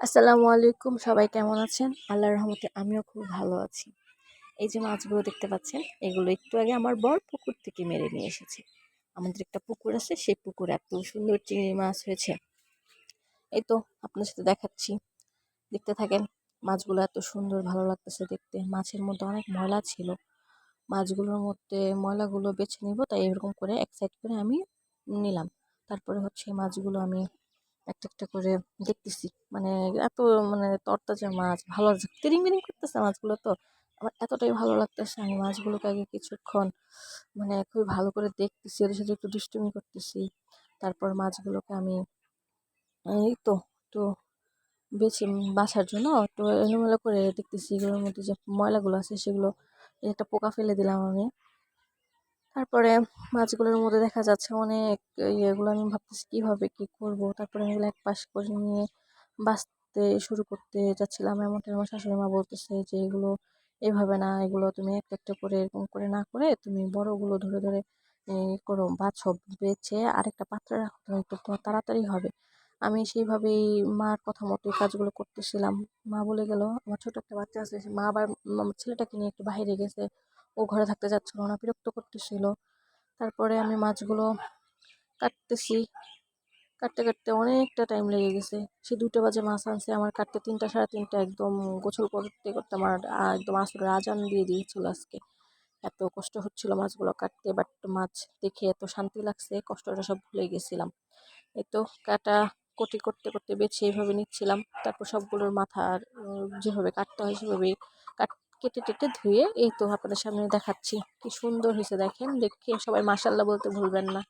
আসসালামু আলাইকুম, সবাই কেমন আছেন? আল্লাহর রহমতে আমিও খুব ভালো আছি। এই যে মাছগুলো দেখতে পাচ্ছেন, এগুলো একটু আগে আমার বর পুকুর থেকে মেরে নিয়ে এসেছে। আমাদের একটা পুকুর আছে, সেই পুকুরে এত সুন্দর চিংড়ি মাছ হয়েছে। এই তো আপনার সাথে দেখাচ্ছি, দেখতে থাকেন। মাছগুলো এত সুন্দর, ভালো লাগতেছে দেখতে। মাছের মধ্যে অনেক ময়লা ছিল, মাছগুলোর মধ্যে ময়লাগুলো বেছে নিব, তাই এরকম করে এক সাইড করে আমি নিলাম। তারপরে হচ্ছে মাছগুলো আমি একটা একটা করে দেখতেছি, মানে এত তরতাজা মাছ, ভালো লাগছে, তিরিং বিরিং করতেছে মাছগুলো। তো আমার এতটাই ভালো লাগতেছে, আমি মাছগুলোকে আগে কিছুক্ষণ খুবই ভালো করে দেখতেছি, ওদের সাথে একটু দুষ্টুমি করতেছি। তারপর মাছগুলোকে আমি এই তো একটু বাছার জন্য একটু এলোমেলো করে দেখতেছি, এগুলোর মধ্যে যে ময়লাগুলো আছে সেগুলো, একটা পোকা ফেলে দিলাম আমি। তারপরে মাছগুলোর মধ্যে দেখা যাচ্ছে অনেক ইয়েগুলো, আমি ভাবতেছি কিভাবে কি করব। তারপরে আমি এগুলো এক পাশ করে নিয়ে বাছতে শুরু করতে যাচ্ছিলাম, এমনটা আমার শাশুড়ি মা বলতেছে যে এগুলো এভাবে না, এগুলো তুমি একটা একটা করে এরকম করে না করে তুমি বড়গুলো ধরে ধরে করো, বাছো, বেছে আরেকটা পাত্রে রাখো, তাহলে তো তোমার তাড়াতাড়ি হবে। আমি সেইভাবেই মার কথা মতো কাজগুলো করতেছিলাম। মা বলে গেল, আমার ছোট একটা বাচ্চা আছে, মা আবার আমার ছেলেটাকে নিয়ে একটু বাইরে গেছে, ও ঘরে থাকতে যাচ্ছিল না, বিরক্ত করতেছিল। তারপরে আমি মাছগুলো কাটতেছি, কাটতে কাটতে অনেকটা টাইম লেগে গেছে। সে 2টা বাজে মাছ আনছে, আমার কাটতে 3টা সাড়ে 3টা, একদম গোসল করতে করতে আমার একদম আসরের আজান দিয়ে দিয়েছিল আজকে। এত কষ্ট হচ্ছিল মাছগুলো কাটতে, বাট মাছ দেখে এত শান্তি লাগছে, কষ্টটা সব ভুলে গেছিলাম। এই তো কাটা কোটি করতে করতে বেছে এইভাবে নিচ্ছিলাম। তারপর সবগুলোর মাথার যেভাবে কাটতে হয় সেভাবেই কাট কেটে টেটে ধুয়ে এই তো আপনাদের সামনে দেখাচ্ছি। কি সুন্দর হয়েছে দেখেন, দেখে সবাই মাশাআল্লাহ বলতে ভুলবেন না।